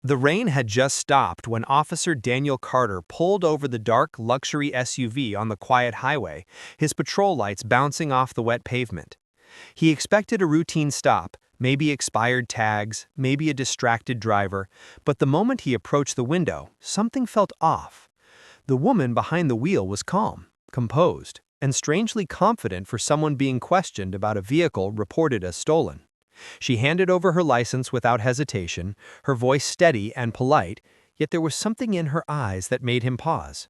The rain had just stopped when Officer Daniel Carter pulled over the dark luxury SUV on the quiet highway, his patrol lights bouncing off the wet pavement. He expected a routine stop, maybe expired tags, maybe a distracted driver, but the moment he approached the window, something felt off. The woman behind the wheel was calm, composed, and strangely confident for someone being questioned about a vehicle reported as stolen. She handed over her license without hesitation, her voice steady and polite, yet there was something in her eyes that made him pause.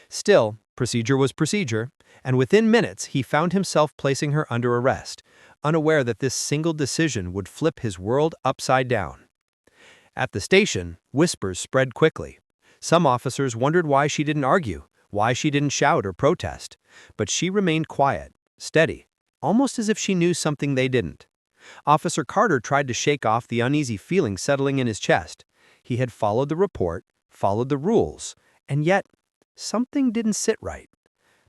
Still, procedure was procedure, and within minutes he found himself placing her under arrest, unaware that this single decision would flip his world upside down. At the station, whispers spread quickly. Some officers wondered why she didn't argue, why she didn't shout or protest, but she remained quiet, steady, almost as if she knew something they didn't. Officer Carter tried to shake off the uneasy feeling settling in his chest. He had followed the report, followed the rules, and yet, something didn't sit right.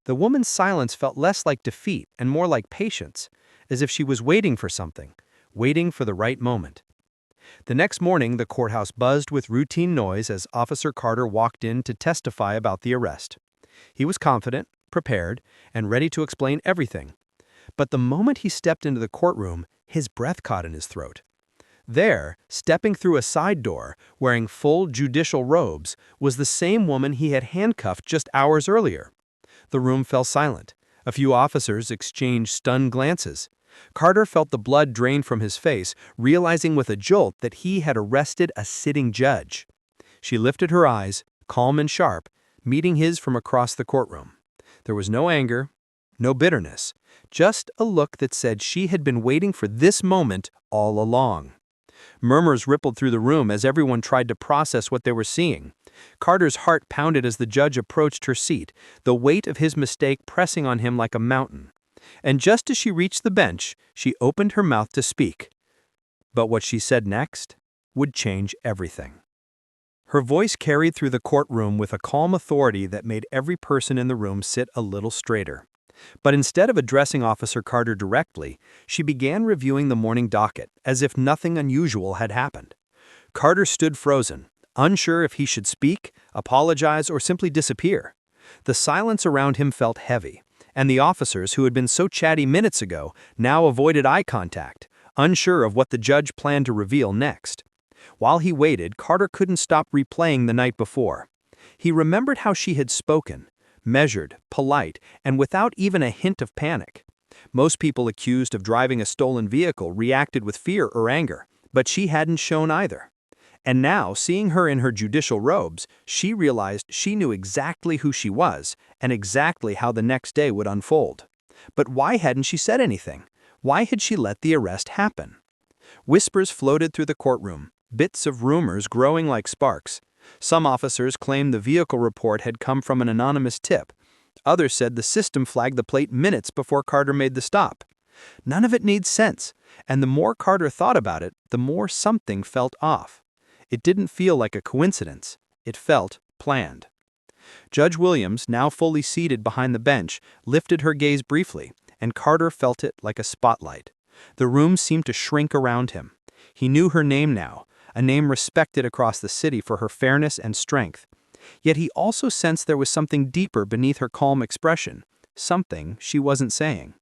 The woman's silence felt less like defeat and more like patience, as if she was waiting for something, waiting for the right moment. The next morning, the courthouse buzzed with routine noise as Officer Carter walked in to testify about the arrest. He was confident, prepared, and ready to explain everything. But the moment he stepped into the courtroom, his breath caught in his throat. There, stepping through a side door, wearing full judicial robes, was the same woman he had handcuffed just hours earlier. The room fell silent. A few officers exchanged stunned glances. Carter felt the blood drain from his face, realizing with a jolt that he had arrested a sitting judge. She lifted her eyes, calm and sharp, meeting his from across the courtroom. There was no anger, no bitterness, just a look that said she had been waiting for this moment all along. Murmurs rippled through the room as everyone tried to process what they were seeing. Carter's heart pounded as the judge approached her seat, the weight of his mistake pressing on him like a mountain. And just as she reached the bench, she opened her mouth to speak. But what she said next would change everything. Her voice carried through the courtroom with a calm authority that made every person in the room sit a little straighter. But instead of addressing Officer Carter directly, she began reviewing the morning docket, as if nothing unusual had happened. Carter stood frozen, unsure if he should speak, apologize, or simply disappear. The silence around him felt heavy, and the officers who had been so chatty minutes ago now avoided eye contact, unsure of what the judge planned to reveal next. While he waited, Carter couldn't stop replaying the night before. He remembered how she had spoken, measured, polite, and without even a hint of panic. Most people accused of driving a stolen vehicle reacted with fear or anger, but she hadn't shown either. And now, seeing her in her judicial robes, she realized she knew exactly who she was and exactly how the next day would unfold. But why hadn't she said anything? Why had she let the arrest happen? Whispers floated through the courtroom, bits of rumors growing like sparks. Some officers claimed the vehicle report had come from an anonymous tip. Others said the system flagged the plate minutes before Carter made the stop. None of it made sense, and the more Carter thought about it, the more something felt off. It didn't feel like a coincidence. It felt planned. Judge Williams, now fully seated behind the bench, lifted her gaze briefly, and Carter felt it like a spotlight. The room seemed to shrink around him. He knew her name now, a name respected across the city for her fairness and strength. Yet he also sensed there was something deeper beneath her calm expression, something she wasn't saying.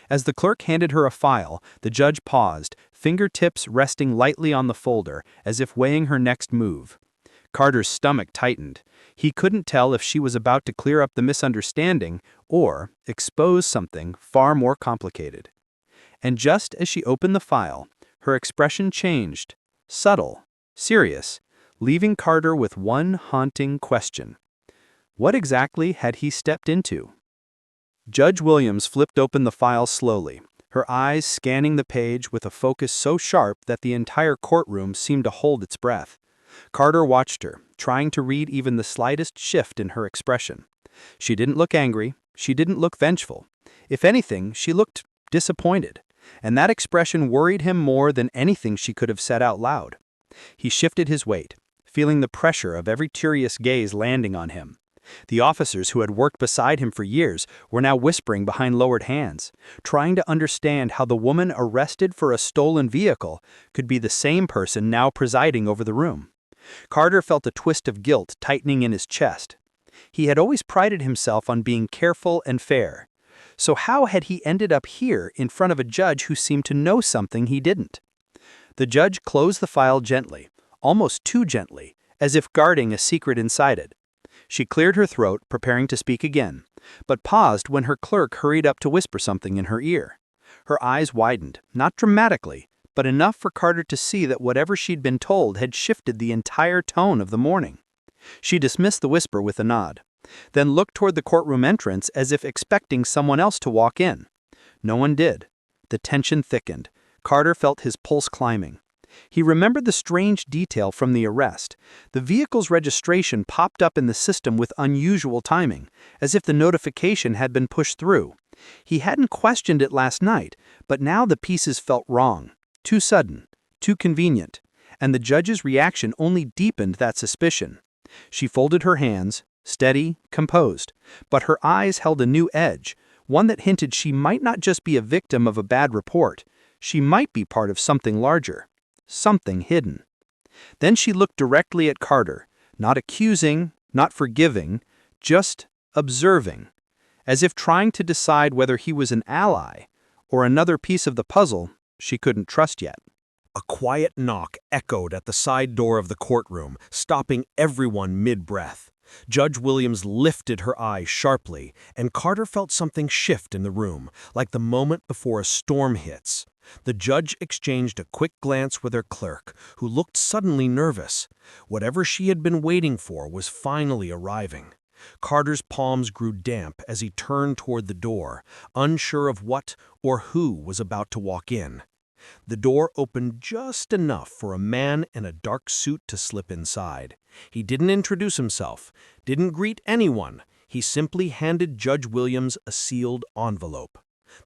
As the clerk handed her a file, the judge paused, fingertips resting lightly on the folder, as if weighing her next move. Carter's stomach tightened. He couldn't tell if she was about to clear up the misunderstanding or expose something far more complicated. And just as she opened the file, her expression changed. Subtle, serious, leaving Carter with one haunting question. What exactly had he stepped into? Judge Williams flipped open the file slowly, her eyes scanning the page with a focus so sharp that the entire courtroom seemed to hold its breath. Carter watched her, trying to read even the slightest shift in her expression. She didn't look angry, she didn't look vengeful. If anything, she looked disappointed. And that expression worried him more than anything she could have said out loud. He shifted his weight, feeling the pressure of every curious gaze landing on him. The officers who had worked beside him for years were now whispering behind lowered hands, trying to understand how the woman arrested for a stolen vehicle could be the same person now presiding over the room. Carter felt a twist of guilt tightening in his chest. He had always prided himself on being careful and fair. So how had he ended up here in front of a judge who seemed to know something he didn't? The judge closed the file gently, almost too gently, as if guarding a secret inside it. She cleared her throat, preparing to speak again, but paused when her clerk hurried up to whisper something in her ear. Her eyes widened, not dramatically, but enough for Carter to see that whatever she'd been told had shifted the entire tone of the morning. She dismissed the whisper with a nod, then looked toward the courtroom entrance as if expecting someone else to walk in. No one did. The tension thickened. Carter felt his pulse climbing. He remembered the strange detail from the arrest. The vehicle's registration popped up in the system with unusual timing, as if the notification had been pushed through. He hadn't questioned it last night, but now the pieces felt wrong. Too sudden, too convenient, and the judge's reaction only deepened that suspicion. She folded her hands, steady, composed, but her eyes held a new edge, one that hinted she might not just be a victim of a bad report. She might be part of something larger, something hidden. Then she looked directly at Carter, not accusing, not forgiving, just observing, as if trying to decide whether he was an ally or another piece of the puzzle she couldn't trust yet. A quiet knock echoed at the side door of the courtroom, stopping everyone mid-breath. Judge Williams lifted her eyes sharply, and Carter felt something shift in the room, like the moment before a storm hits. The judge exchanged a quick glance with her clerk, who looked suddenly nervous. Whatever she had been waiting for was finally arriving. Carter's palms grew damp as he turned toward the door, unsure of what or who was about to walk in. The door opened just enough for a man in a dark suit to slip inside. He didn't introduce himself, didn't greet anyone. He simply handed Judge Williams a sealed envelope.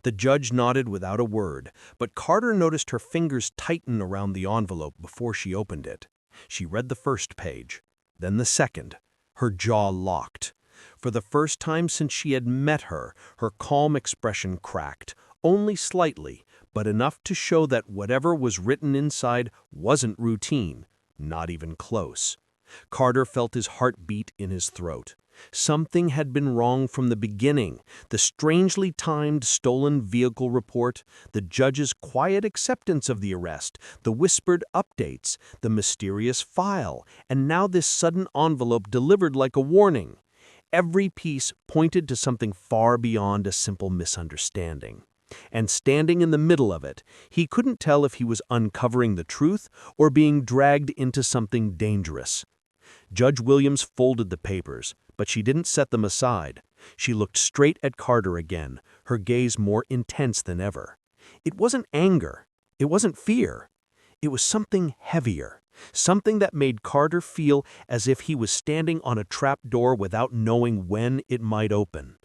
The judge nodded without a word, but Carter noticed her fingers tighten around the envelope before she opened it. She read the first page, then the second. Her jaw locked. For the first time since she had met her, her calm expression cracked, only slightly, but enough to show that whatever was written inside wasn't routine, not even close. Carter felt his heart beat in his throat. Something had been wrong from the beginning. The strangely timed stolen vehicle report, the judge's quiet acceptance of the arrest, the whispered updates, the mysterious file, and now this sudden envelope delivered like a warning. Every piece pointed to something far beyond a simple misunderstanding. And standing in the middle of it, he couldn't tell if he was uncovering the truth or being dragged into something dangerous. Judge Williams folded the papers, but she didn't set them aside. She looked straight at Carter again, her gaze more intense than ever. It wasn't anger. It wasn't fear. It was something heavier, something that made Carter feel as if he was standing on a trap door without knowing when it might open.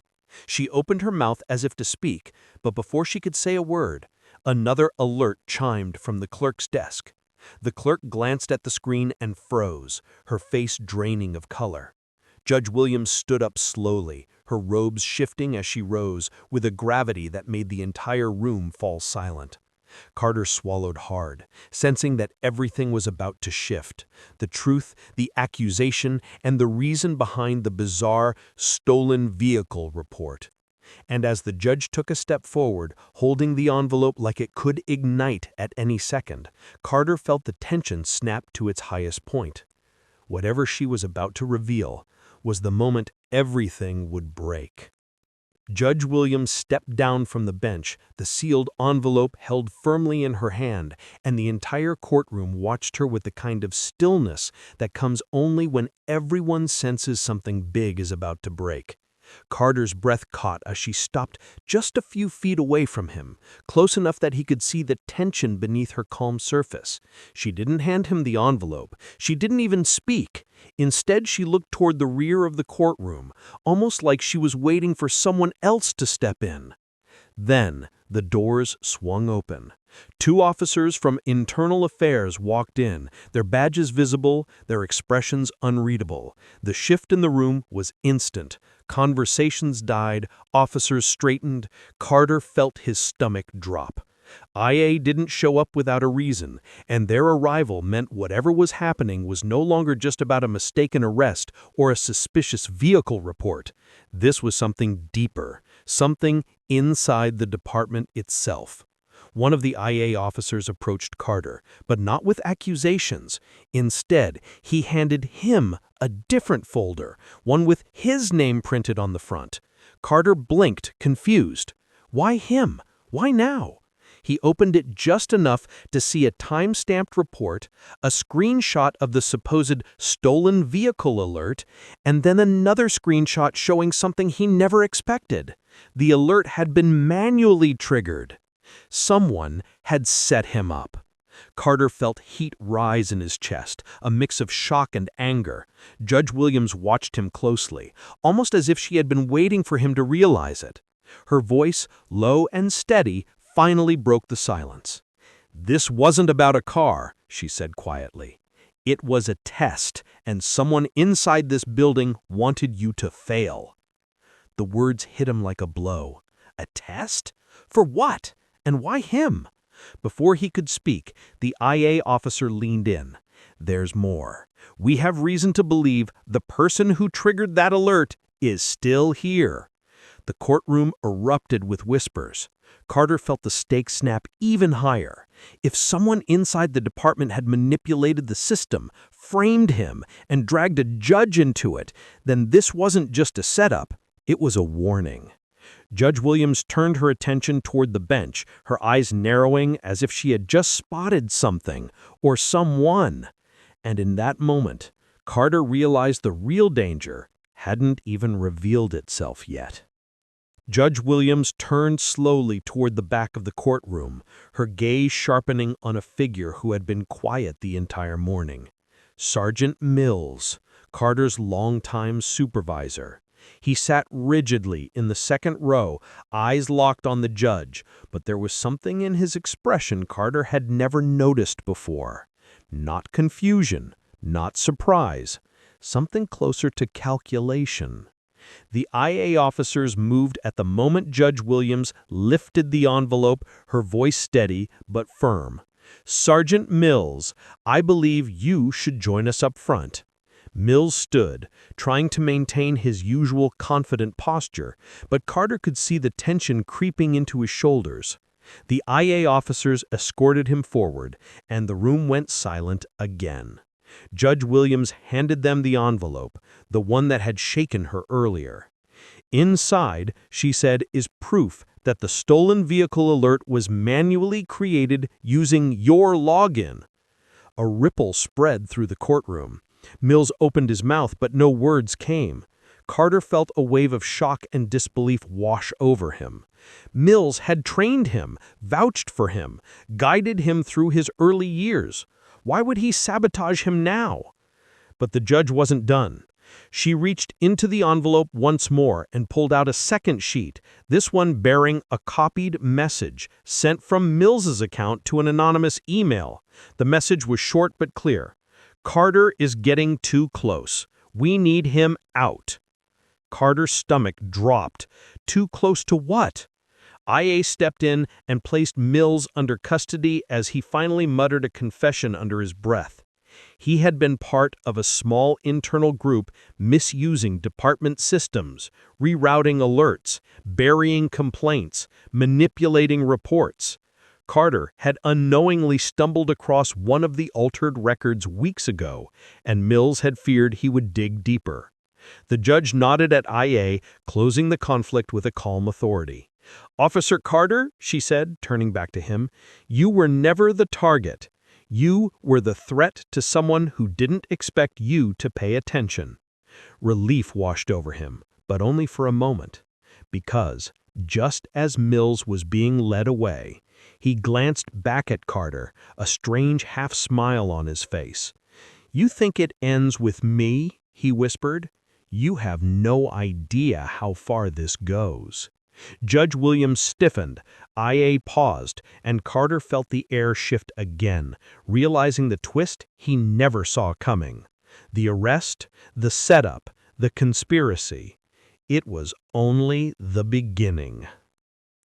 She opened her mouth as if to speak, but before she could say a word, another alert chimed from the clerk's desk. The clerk glanced at the screen and froze, her face draining of color. Judge Williams stood up slowly, her robes shifting as she rose, with a gravity that made the entire room fall silent. Carter swallowed hard, sensing that everything was about to shift. The truth, the accusation, and the reason behind the bizarre, stolen vehicle report. And as the judge took a step forward, holding the envelope like it could ignite at any second, Carter felt the tension snap to its highest point. Whatever she was about to reveal was the moment everything would break. Judge Williams stepped down from the bench, the sealed envelope held firmly in her hand, and the entire courtroom watched her with the kind of stillness that comes only when everyone senses something big is about to break. Carter's breath caught as she stopped just a few feet away from him, close enough that he could see the tension beneath her calm surface. She didn't hand him the envelope. She didn't even speak. Instead, she looked toward the rear of the courtroom, almost like she was waiting for someone else to step in. Then, the doors swung open. Two officers from Internal Affairs walked in, their badges visible, their expressions unreadable. The shift in the room was instant. Conversations died, officers straightened. Carter felt his stomach drop. IA didn't show up without a reason, and their arrival meant whatever was happening was no longer just about a mistaken arrest or a suspicious vehicle report. This was something deeper, something inside the department itself. One of the IA officers approached Carter, but not with accusations. Instead, he handed him a different folder, one with his name printed on the front. Carter blinked, confused. Why him? Why now? He opened it just enough to see a time-stamped report, a screenshot of the supposed stolen vehicle alert, and then another screenshot showing something he never expected. The alert had been manually triggered. Someone had set him up. Carter felt heat rise in his chest, a mix of shock and anger. Judge Williams watched him closely, almost as if she had been waiting for him to realize it. Her voice, low and steady, finally broke the silence. "This wasn't about a car," she said quietly. "It was a test, and someone inside this building wanted you to fail." The words hit him like a blow. A test? For what? And why him? Before he could speak, the IA officer leaned in. "There's more. We have reason to believe the person who triggered that alert is still here." The courtroom erupted with whispers. Carter felt the stakes snap even higher. If someone inside the department had manipulated the system, framed him, and dragged a judge into it, then this wasn't just a setup, it was a warning. Judge Williams turned her attention toward the bench, her eyes narrowing as if she had just spotted something, or someone. And in that moment, Carter realized the real danger hadn't even revealed itself yet. Judge Williams turned slowly toward the back of the courtroom, her gaze sharpening on a figure who had been quiet the entire morning. Sergeant Mills, Carter's longtime supervisor. He sat rigidly in the second row, eyes locked on the judge, but there was something in his expression Carter had never noticed before. Not confusion, not surprise, something closer to calculation. The IA officers moved at the moment Judge Williams lifted the envelope, her voice steady but firm. "Sergeant Mills, I believe you should join us up front." Mills stood, trying to maintain his usual confident posture, but Carter could see the tension creeping into his shoulders. The IA officers escorted him forward, and the room went silent again. Judge Williams handed them the envelope, the one that had shaken her earlier. "Inside," she said, "is proof that the stolen vehicle alert was manually created using your login." A ripple spread through the courtroom. Mills opened his mouth, but no words came. Carter felt a wave of shock and disbelief wash over him. Mills had trained him, vouched for him, guided him through his early years. Why would he sabotage him now? But the judge wasn't done. She reached into the envelope once more and pulled out a second sheet, this one bearing a copied message sent from Mills's account to an anonymous email. The message was short but clear. "Carter is getting too close. We need him out." Carter's stomach dropped. Too close to what? IA stepped in and placed Mills under custody as he finally muttered a confession under his breath. He had been part of a small internal group misusing department systems, rerouting alerts, burying complaints, manipulating reports. Carter had unknowingly stumbled across one of the altered records weeks ago, and Mills had feared he would dig deeper. The judge nodded at IA, closing the conflict with a calm authority. "Officer Carter," she said, turning back to him, "you were never the target. You were the threat to someone who didn't expect you to pay attention." Relief washed over him, but only for a moment. Because, just as Mills was being led away, he glanced back at Carter, a strange half-smile on his face. "You think it ends with me?" he whispered. "You have no idea how far this goes." Judge Williams stiffened, IA paused, and Carter felt the air shift again, realizing the twist he never saw coming. The arrest, the setup, the conspiracy. It was only the beginning.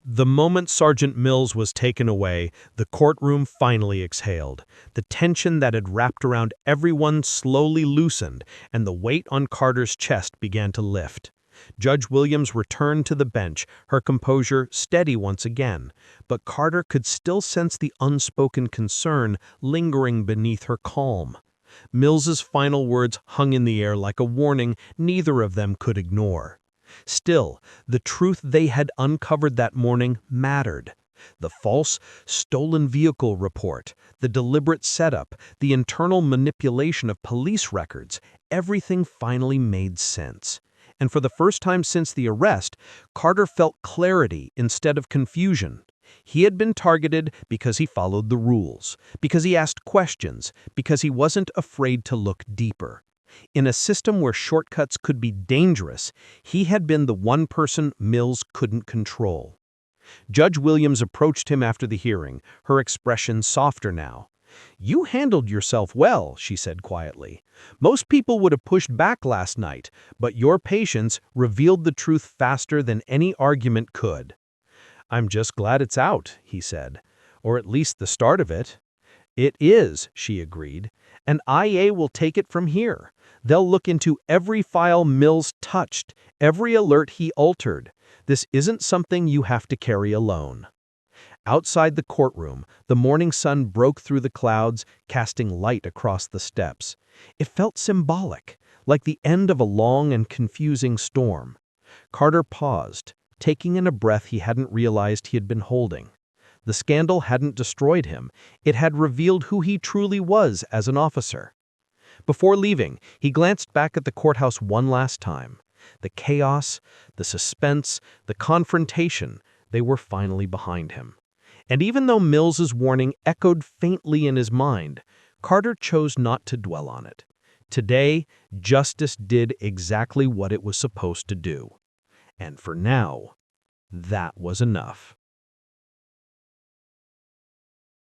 The moment Sergeant Mills was taken away, the courtroom finally exhaled. The tension that had wrapped around everyone slowly loosened, and the weight on Carter's chest began to lift. Judge Williams returned to the bench, her composure steady once again, but Carter could still sense the unspoken concern lingering beneath her calm. Mills's final words hung in the air like a warning neither of them could ignore. Still, the truth they had uncovered that morning mattered. The false, stolen vehicle report, the deliberate setup, the internal manipulation of police records, everything finally made sense. And for the first time since the arrest, Carter felt clarity instead of confusion. He had been targeted because he followed the rules, because he asked questions, because he wasn't afraid to look deeper. In a system where shortcuts could be dangerous, he had been the one person Mills couldn't control. Judge Williams approached him after the hearing, her expression softer now. "You handled yourself well," she said quietly. "Most people would have pushed back last night, but your patience revealed the truth faster than any argument could." "I'm just glad it's out," he said. "Or at least the start of it." "It is," she agreed. "And IA will take it from here. They'll look into every file Mills touched, every alert he altered. This isn't something you have to carry alone." Outside the courtroom, the morning sun broke through the clouds, casting light across the steps. It felt symbolic, like the end of a long and confusing storm. Carter paused, taking in a breath he hadn't realized he had been holding. The scandal hadn't destroyed him. It had revealed who he truly was as an officer. Before leaving, he glanced back at the courthouse one last time. The chaos, the suspense, the confrontation, they were finally behind him. And even though Mills's warning echoed faintly in his mind, Carter chose not to dwell on it. Today, justice did exactly what it was supposed to do. And for now, that was enough.